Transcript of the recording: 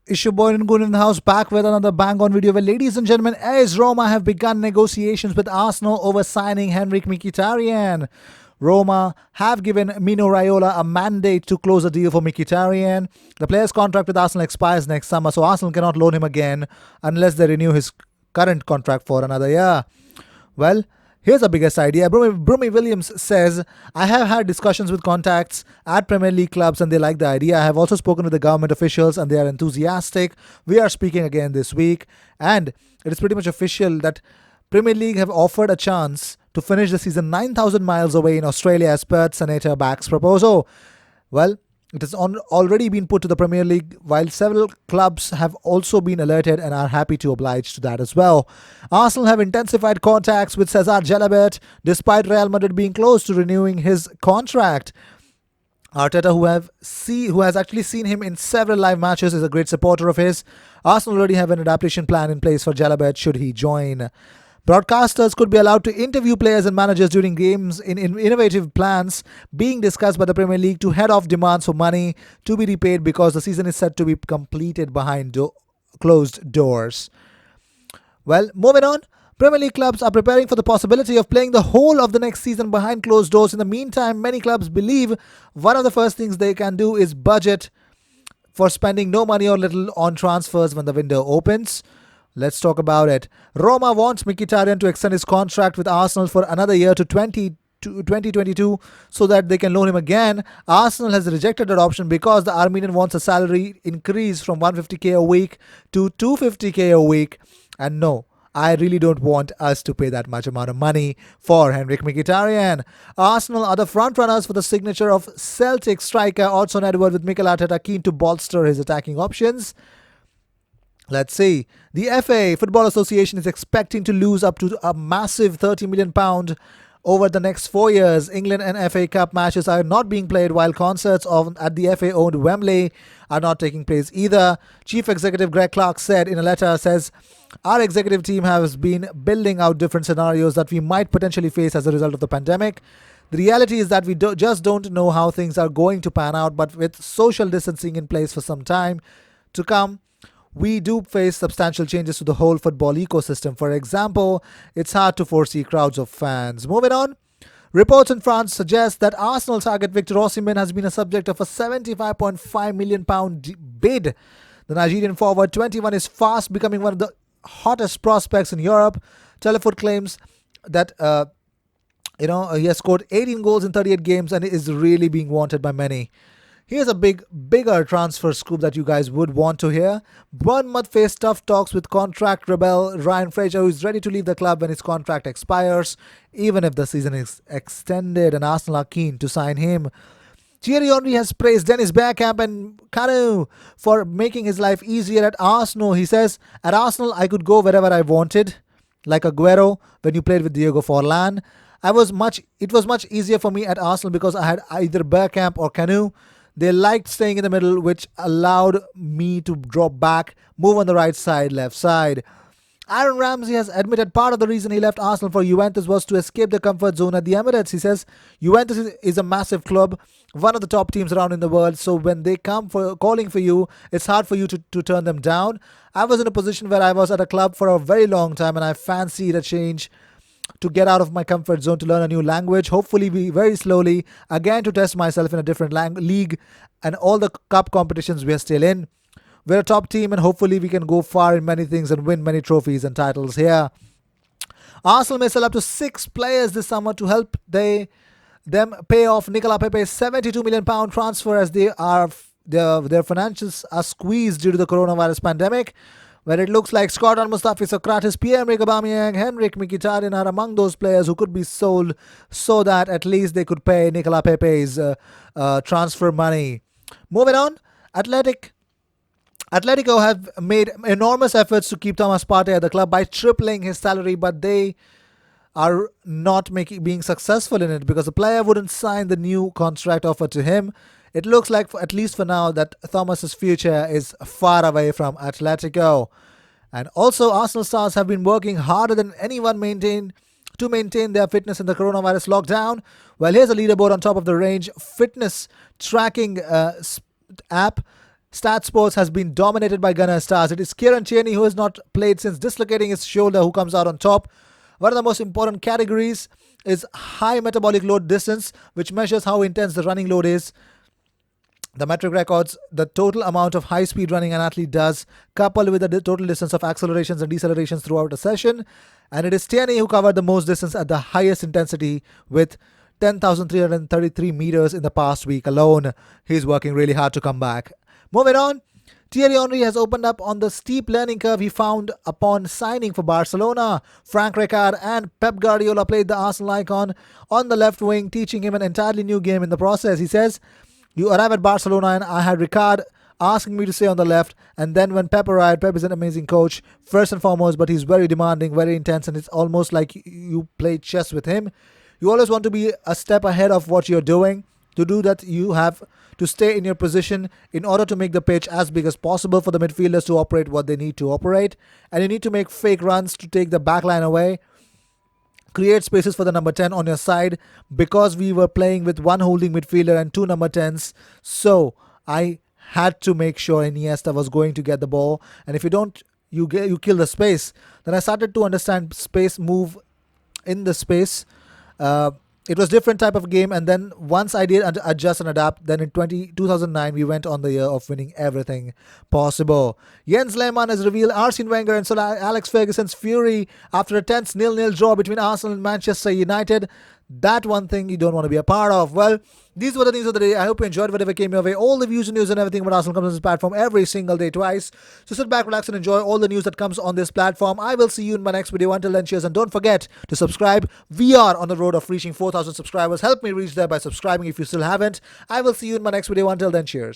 Issue Boy and Gun in the house, back with another bang on video where, ladies and gentlemen, AS Roma have begun negotiations with Arsenal over signing Henrik Mkhitaryan. Roma have given Mino Raiola a mandate to close a deal for Mkhitaryan. The player's contract with Arsenal expires next summer, so Arsenal cannot loan him again unless they renew his current contract for another year. Well, here's the biggest idea. Brummy Williams says, I have had discussions with contacts at Premier League clubs and they like the idea. I have also spoken with the government officials and they are enthusiastic. We are speaking again this week, and it is pretty much official that Premier League have offered a chance to finish the season 9,000 miles away in Australia as per Senator Back's proposal. Well, it has already been put to the Premier League, while several clubs have also been alerted and are happy to oblige to that as well. Arsenal have intensified contacts with Cesar Jalabert, despite Real Madrid being close to renewing his contract. Arteta, who has actually seen him in several live matches, is a great supporter of his. Arsenal already have an adaptation plan in place for Jalabert should he join. Broadcasters could be allowed to interview players and managers during games in innovative plans being discussed by the Premier League to head off demands for money to be repaid because the season is set to be completed behind closed doors. Well, moving on. Premier League clubs are preparing for the possibility of playing the whole of the next season behind closed doors. In the meantime, many clubs believe one of the first things they can do is budget for spending no money or little on transfers when the window opens. Let's talk about it. Roma wants Mkhitaryan to extend his contract with Arsenal for another year to 2022 so that they can loan him again. Arsenal has rejected that option because the Armenian wants a salary increase from 150k a week to 250k a week. And no, I really don't want us to pay that much amount of money for Henrik Mkhitaryan. Arsenal are the frontrunners for the signature of Celtic striker Odsonne Edouard, with Mikel Arteta keen to bolster his attacking options. Let's see. The FA, Football Association, is expecting to lose up to a massive £30 million over the next 4 years. England and FA Cup matches are not being played, while concerts at the FA-owned Wembley are not taking place either. Chief Executive Greg Clark said in a letter, says, our executive team has been building out different scenarios that we might potentially face as a result of the pandemic. The reality is that we just don't know how things are going to pan out, but with social distancing in place for some time to come, we do face substantial changes to the whole football ecosystem. For example, it's hard to foresee crowds of fans. Moving on. Reports in France suggest that Arsenal target Victor Osimhen has been a subject of a £75.5 million bid. The Nigerian forward, 21, is fast becoming one of the hottest prospects in Europe. Telefoot claims that he has scored 18 goals in 38 games and is really being wanted by many. Here's a bigger transfer scoop that you guys would want to hear. Bournemouth face tough talks with contract rebel Ryan Fraser, who is ready to leave the club when his contract expires, even if the season is extended, and Arsenal are keen to sign him. Thierry Henry has praised Dennis Bergkamp and Kanu for making his life easier at Arsenal. He says, at Arsenal, I could go wherever I wanted, like Aguero when you played with Diego Forlan. It was much easier for me at Arsenal because I had either Bergkamp or Kanu. They liked staying in the middle, which allowed me to drop back, move on the right side, left side. Aaron Ramsey has admitted part of the reason he left Arsenal for Juventus was to escape the comfort zone at the Emirates. He says, Juventus is a massive club, one of the top teams around in the world, so when they come for calling for you, it's hard for you to turn them down. I was in a position where I was at a club for a very long time and I fancied a change to get out of my comfort zone, to learn a new language, hopefully very slowly, again to test myself in a different league, and all the cup competitions we are still in. We're a top team and hopefully we can go far in many things and win many trophies and titles here. Arsenal may sell up to 6 players this summer to help them pay off Nicolas Pepe's £72 million transfer, as their financials are squeezed due to the coronavirus pandemic, where it looks like Scott Al-Mustafi, Socrates, Pierre-Emerick Aubameyang, Henrik Mkhitaryan are among those players who could be sold so that at least they could pay Nicolas Pepe's transfer money. Moving on, Atletico have made enormous efforts to keep Thomas Partey at the club by tripling his salary, but they are not being successful in it because the player wouldn't sign the new contract offered to him. It looks like, at least for now, that Thomas's future is far away from Atletico. And also, Arsenal stars have been working harder than anyone to maintain their fitness in the coronavirus lockdown. Well, here's a leaderboard on top of the range fitness tracking app. Stat Sports has been dominated by Gunner stars. It is Kieran Tierney, who has not played since dislocating his shoulder, who comes out on top. One of the most important categories is high metabolic load distance, which measures how intense the running load is. The metric records the total amount of high speed running an athlete does, coupled with the total distance of accelerations and decelerations throughout a session. And it is Tierney who covered the most distance at the highest intensity with 10,333 meters in the past week alone. He's working really hard to come back. Moving on, Thierry Henry has opened up on the steep learning curve he found upon signing for Barcelona. Frank Rijkaard and Pep Guardiola played the Arsenal icon on the left wing, teaching him an entirely new game in the process. He says, "You arrive at Barcelona and I had Rijkaard asking me to stay on the left, and then when Pep arrived, Pep is an amazing coach, first and foremost, but he's very demanding, very intense, and it's almost like you play chess with him. You always want to be a step ahead of what you're doing. To do that, you have to stay in your position in order to make the pitch as big as possible for the midfielders to operate what they need to operate. And you need to make fake runs to take the back line away. Create spaces for the number 10 on your side, because we were playing with one holding midfielder and two number 10s. So I had to make sure Iniesta was going to get the ball. And if you don't, you kill the space." Then I started to understand space, move in the space. It was different type of game, and then once I did adjust and adapt, then in 2009 we went on the year of winning everything possible. Jens Lehmann has revealed Arsene Wenger and Sir Alex Ferguson's fury after a tense 0-0 draw between Arsenal and Manchester United. That one thing you don't want to be a part of. Well, these were the news of the day. I hope you enjoyed whatever came your way. All the views and news and everything about Arsenal comes on this platform every single day, twice. So sit back, relax, and enjoy all the news that comes on this platform. I will see you in my next video. Until then, cheers, and don't forget to subscribe. We are on the road of reaching 4,000 subscribers. Help me reach there by subscribing if you still haven't. I will see you in my next video. Until then, cheers.